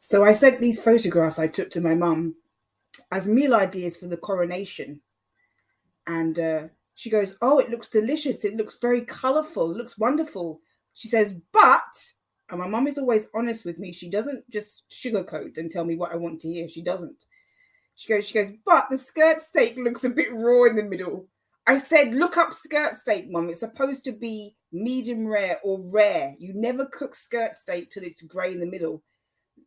So I sent these photographs I took to my mum as meal ideas for the coronation. And she goes, "Oh, it looks delicious. It looks very colourful. It looks wonderful." She says, "But," and my mum is always honest with me. She doesn't just sugarcoat and tell me what I want to hear. She doesn't. She goes, "But the skirt steak looks a bit raw in the middle." I said, "Look up skirt steak, Mum. It's supposed to be medium rare or rare. You never cook skirt steak till it's grey in the middle."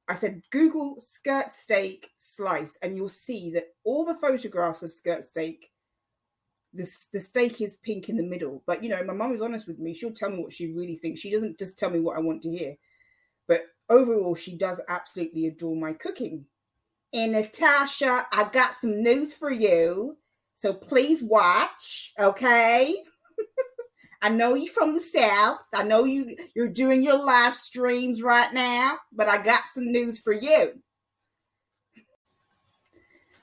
I said, "Google skirt steak slice, and you'll see that all the photographs of skirt steak, the steak is pink in the middle." But, my mum is honest with me. She'll tell me what she really thinks. She doesn't just tell me what I want to hear. But overall, she does absolutely adore my cooking. And Natasha, I got some news for you. So please watch, okay? I know you're from the South. I know you're doing your live streams right now, but I got some news for you.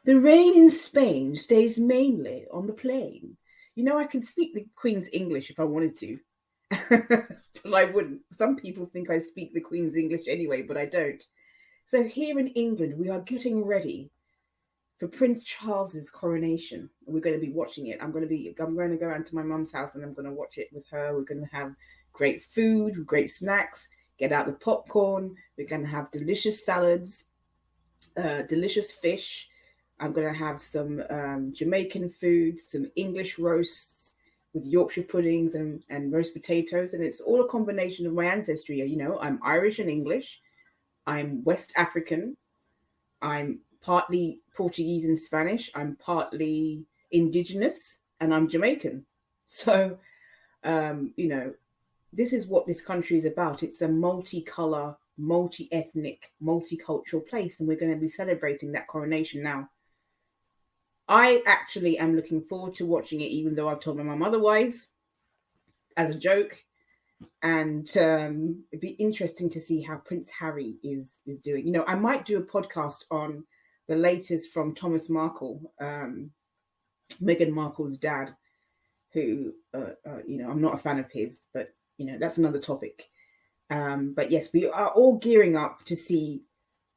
The rain in Spain stays mainly on the plain. I can speak the Queen's English if I wanted to, but I wouldn't. Some people think I speak the Queen's English anyway, but I don't. So here in England, we are getting ready for Prince Charles's coronation. We're going to be watching it. I'm going to go around to my mum's house and I'm going to watch it with her. We're going to have great food, great snacks, get out the popcorn. We're going to have delicious salads, delicious fish. I'm going to have some Jamaican food, some English roasts with Yorkshire puddings and roast potatoes. And it's all a combination of my ancestry. I'm Irish and English. I'm West African. I'm partly Portuguese and Spanish. I'm partly indigenous, and I'm Jamaican. So, this is what this country is about. It's a multicolor, multi-ethnic, multicultural place, and we're going to be celebrating that coronation now. I actually am looking forward to watching it, even though I've told my mum otherwise, as a joke. And it'd be interesting to see how Prince Harry is doing. I might do a podcast on the latest from Thomas Markle, Meghan Markle's dad, who, I'm not a fan of his, but, that's another topic. But yes, we are all gearing up to see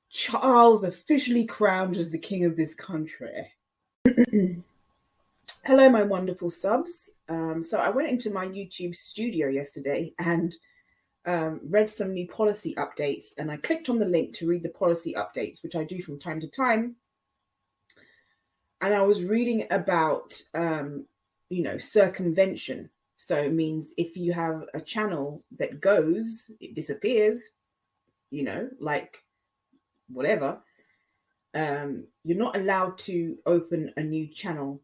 Charles officially crowned as the king of this country. Hello, my wonderful subs. So I went into my YouTube studio yesterday and read some new policy updates, and I clicked on the link to read the policy updates, which I do from time to time. And I was reading about, circumvention. So it means if you have a channel that goes, it disappears, like whatever, you're not allowed to open a new channel.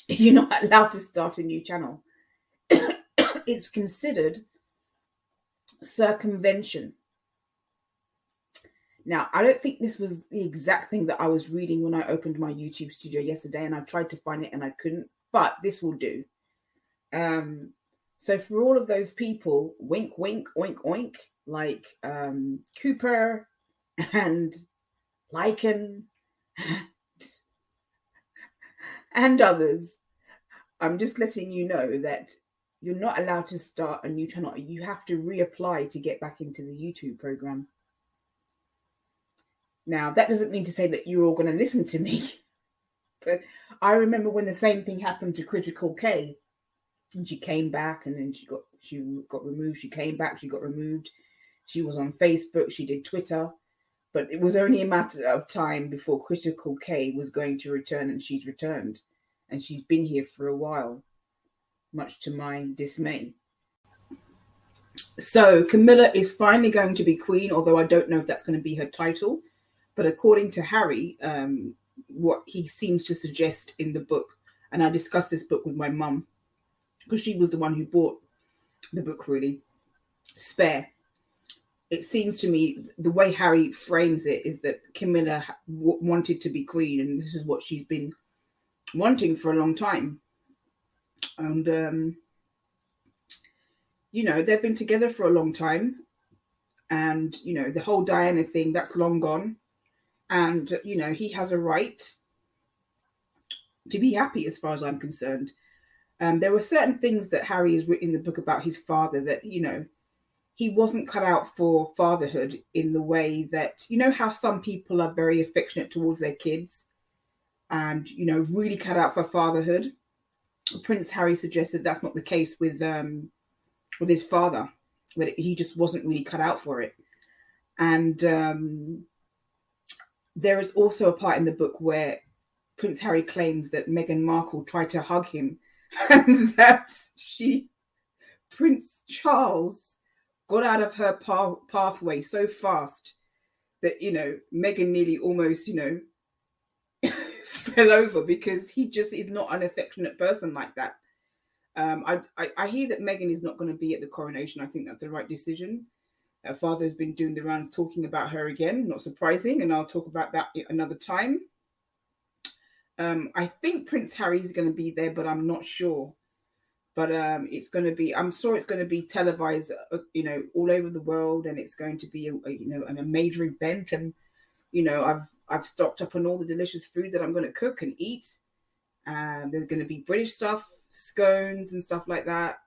You're not allowed to start a new channel. It's considered circumvention. Now, I don't think this was the exact thing that I was reading when I opened my YouTube studio yesterday, and I tried to find it and I couldn't, but this will do. So for all of those people, wink, wink, oink, oink, like Cooper and Lycan and others, I'm just letting you know that you're not allowed to start a new channel. You have to reapply to get back into the YouTube program. Now, that doesn't mean to say that you're all going to listen to me. But I remember when the same thing happened to Critical K. And she came back and then she got removed. She came back, she got removed. She was on Facebook, she did Twitter. But it was only a matter of time before Critical K was going to return, and she's returned. And she's been here for a while, much to my dismay. So Camilla is finally going to be queen, although I don't know if that's going to be her title. But according to Harry, what he seems to suggest in the book, and I discussed this book with my mum, because she was the one who bought the book, really, Spare. It seems to me the way Harry frames it is that Camilla wanted to be queen, and this is what she's been wanting for a long time. And, they've been together for a long time. And, the whole Diana thing, that's long gone. And, he has a right to be happy as far as I'm concerned. There were certain things that Harry has written in the book about his father that, he wasn't cut out for fatherhood in the way that, you know, how some people are very affectionate towards their kids and, you know, really cut out for fatherhood. Prince Harry suggested that's not the case with his father, that he just wasn't really cut out for it. And there is also a part in the book where Prince Harry claims that Meghan Markle tried to hug him and that Prince Charles got out of her pathway so fast that, you know, Meghan nearly almost, you know, fell over because he just is not an affectionate person like that. I hear that Meghan is not going to be at the coronation. I think that's the right decision. Her father has been doing the rounds talking about her again, not surprising, and I'll talk about that another time. I think Prince Harry is going to be there, but I'm not sure. But it's going to be, I'm sure it's going to be televised, you know, all over the world, and it's going to be, you know, a major event. And, you know, I've stocked up on all the delicious food that I'm going to cook and eat. There's going to be British stuff, scones and stuff like that,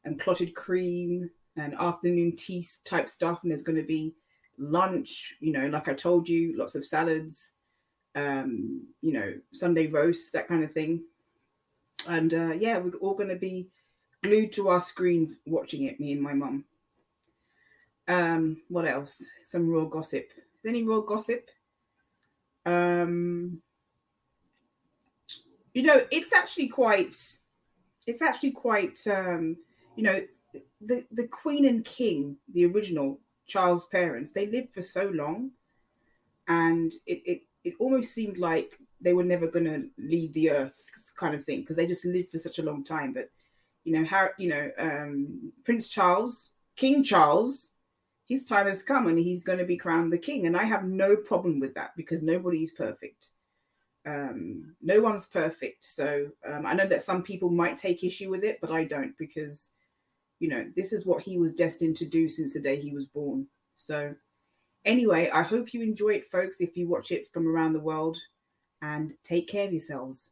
and clotted cream and afternoon tea type stuff. And there's going to be lunch, you know, like I told you, lots of salads, you know, Sunday roasts, that kind of thing. And yeah, we're all going to be glued to our screens watching it, me and my mum. What else? Some raw gossip. Is there any raw gossip? You know, it's actually quite, you know, the Queen and King, the original Charles' parents, they lived for so long, and it almost seemed like they were never going to leave the earth, kind of thing, because they just lived for such a long time. But, you know, how, you know, Prince Charles, King Charles, his time has come and he's going to be crowned the king. And I have no problem with that because nobody's perfect. No one's perfect. So I know that some people might take issue with it, but I don't, because, you know, this is what he was destined to do since the day he was born. So anyway, I hope you enjoy it, folks, if you watch it from around the world, and take care of yourselves.